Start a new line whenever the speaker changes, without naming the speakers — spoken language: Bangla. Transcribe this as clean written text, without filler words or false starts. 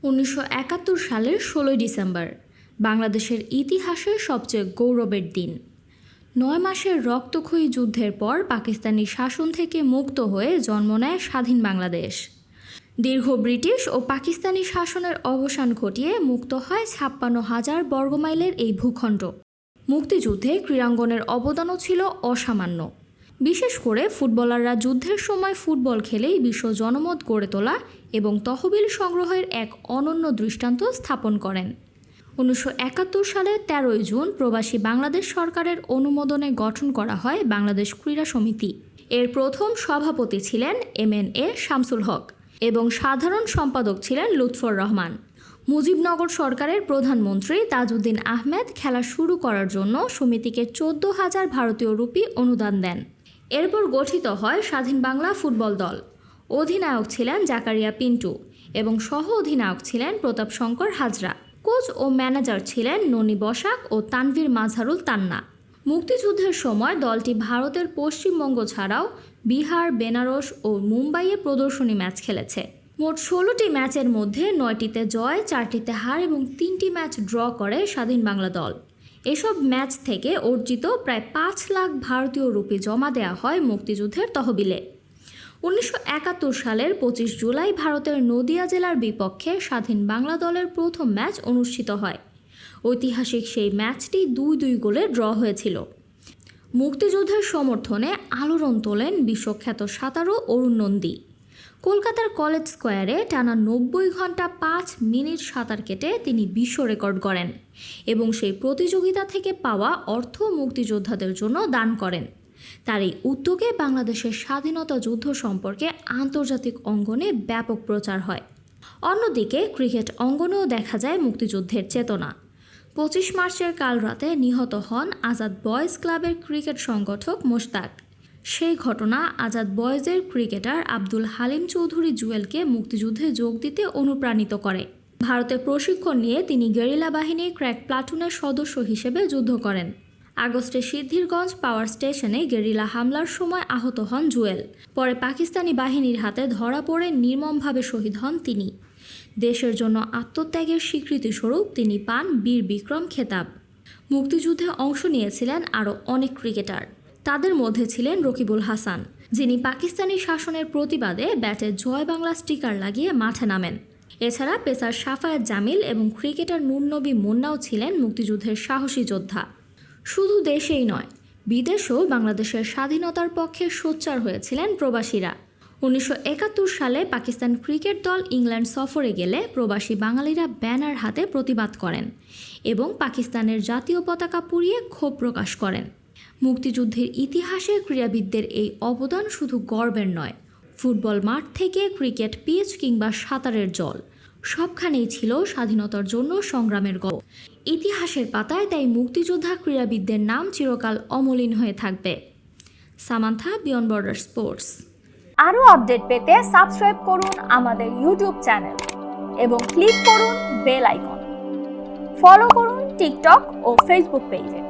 1971 সালের 16 ডিসেম্বর বাংলাদেশের ইতিহাসের সবচেয়ে গৌরবের দিন। 9 মাসের রক্তক্ষয়ী যুদ্ধের পর পাকিস্তানি শাসন থেকে মুক্ত হয়ে জন্ম নেয় স্বাধীন বাংলাদেশ। দীর্ঘ ব্রিটিশ ও পাকিস্তানি শাসনের অবসান ঘটিয়ে মুক্ত হয় 56,000 বর্গমাইলের এই ভূখণ্ড। মুক্তিযুদ্ধে ক্রীড়াঙ্গনের অবদানও ছিল অসামান্য। বিশেষ করে ফুটবলাররা যুদ্ধের সময় ফুটবল খেলেই বিশ্ব জনমত গড়ে তোলা এবং তহবিল সংগ্রহের এক অনন্য দৃষ্টান্ত স্থাপন করেন। 1971 সালে 13 জুন প্রবাসী বাংলাদেশ সরকারের অনুমোদনে গঠন করা হয় বাংলাদেশ ক্রীড়া সমিতি। এর প্রথম সভাপতি ছিলেন MNA শামসুল হক এবং সাধারণ সম্পাদক ছিলেন লুৎফর রহমান। মুজিবনগর সরকারের প্রধানমন্ত্রী তাজউদ্দিন আহমেদ খেলা শুরু করার জন্য সমিতিকে 14,000 ভারতীয় রুপি অনুদান দেন। এরপর গঠিত হয় স্বাধীন বাংলা ফুটবল দল। অধিনায়ক ছিলেন জাকারিয়া পিন্টু এবং সহ অধিনায়ক ছিলেন প্রতাপ শঙ্কর হাজরা। কোচ ও ম্যানেজার ছিলেন ননী বসাক ও তানভীর মাজহারুল তান্না। মুক্তিযুদ্ধের সময় দলটি ভারতের পশ্চিমবঙ্গ ছাড়াও বিহার, বেনারস ও মুম্বাইয়ে প্রদর্শনী ম্যাচ খেলেছে। মোট 16টি ম্যাচের মধ্যে 9টিতে জয়, 4টিতে হার এবং 3টি ম্যাচ ড্র করে স্বাধীন বাংলা দল। এসব ম্যাচ থেকে অর্জিত প্রায় 5 লাখ ভারতীয় রুপি জমা দেওয়া হয় মুক্তিযুদ্ধের তহবিলে। 1971 সালের 25 জুলাই ভারতের নদিয়া জেলার বিপক্ষে স্বাধীন বাংলা দলের প্রথম ম্যাচ অনুষ্ঠিত হয়। ঐতিহাসিক সেই ম্যাচটি 2-2 গোলে ড্র হয়েছিল। মুক্তিযুদ্ধের সমর্থনে আলোড়ন তোলেন বিশ্বখ্যাত সাঁতারু অরুণ নন্দী। কলকাতার কলেজ স্কোয়ারে টানা 90 ঘন্টা 5 মিনিট সাঁতার কেটে তিনি বিশ্ব রেকর্ড করেন এবং সেই প্রতিযোগিতা থেকে পাওয়া অর্থ মুক্তিযোদ্ধাদের জন্য দান করেন। তার এই উদ্যোগে বাংলাদেশের স্বাধীনতা যুদ্ধ সম্পর্কে আন্তর্জাতিক অঙ্গনে ব্যাপক প্রচার হয়। অন্যদিকে ক্রিকেট অঙ্গনেও দেখা যায় মুক্তিযুদ্ধের চেতনা। 25 মার্চের কাল রাতে নিহত হন আজাদ বয়েজ ক্লাবের ক্রিকেট সংগঠক মোশতাক। সেই ঘটনা আজাদ বয়েজের ক্রিকেটার আব্দুল হালিম চৌধুরী জুয়েলকে মুক্তিযুদ্ধে যোগ দিতে অনুপ্রাণিত করে। ভারতে প্রশিক্ষণ নিয়ে তিনি গেরিলা বাহিনীর ক্র্যাক প্লাটুনের সদস্য হিসেবে যুদ্ধ করেন। আগস্টে সিদ্ধিরগঞ্জ পাওয়ার স্টেশনে গেরিলা হামলার সময় আহত হন জুয়েল। পরে পাকিস্তানি বাহিনীর হাতে ধরা পড়ে নির্মমভাবে শহীদ হন তিনি। দেশের জন্য আত্মত্যাগের স্বীকৃতিস্বরূপ তিনি পান বীর বিক্রম খেতাব। মুক্তিযুদ্ধে অংশ নিয়েছিলেন আরও অনেক ক্রিকেটার। তাদের মধ্যে ছিলেন রকিবুল হাসান, যিনি পাকিস্তানি শাসনের প্রতিবাদে ব্যাটে জয় বাংলা স্টিকার লাগিয়ে মাঠে নামেন। এছাড়া পেসার সাফায়েত জামিল এবং ক্রিকেটার নুরনবী মুন্নাও ছিলেন মুক্তিযুদ্ধের সাহসী যোদ্ধা। শুধু দেশেই নয়, বিদেশেও বাংলাদেশের স্বাধীনতার পক্ষে সোচ্চার হয়েছিলেন প্রবাসীরা। 1971 সালে পাকিস্তান ক্রিকেট দল ইংল্যান্ড সফরে গেলে প্রবাসী বাঙালিরা ব্যানার হাতে প্রতিবাদ করেন এবং পাকিস্তানের জাতীয় পতাকা পুড়িয়ে ক্ষোভ প্রকাশ করেন। মুক্তিযুদ্ধের ইতিহাসে ক্রীড়াবিদদের এই অবদান শুধু গর্বের নয়, ফুটবল মাঠ থেকে ক্রিকেট পিচ কিংবা সাঁতারের জল, সবখানেই ছিল স্বাধীনতার জন্য সংগ্রামের গল্প। ইতিহাসের পাতায় তাই মুক্তিযোদ্ধা ক্রীড়াবিদদের নাম চিরকাল অমলিন হয়ে থাকবে। Samantha, beyond border sports.
আরও আপডেট পেতে সাবস্ক্রাইব করুন আমাদের ইউটিউব চ্যানেল এবং ক্লিক করুন বেল আইকন। ফলো করুন টিকটক ও ফেসবুক পেজে।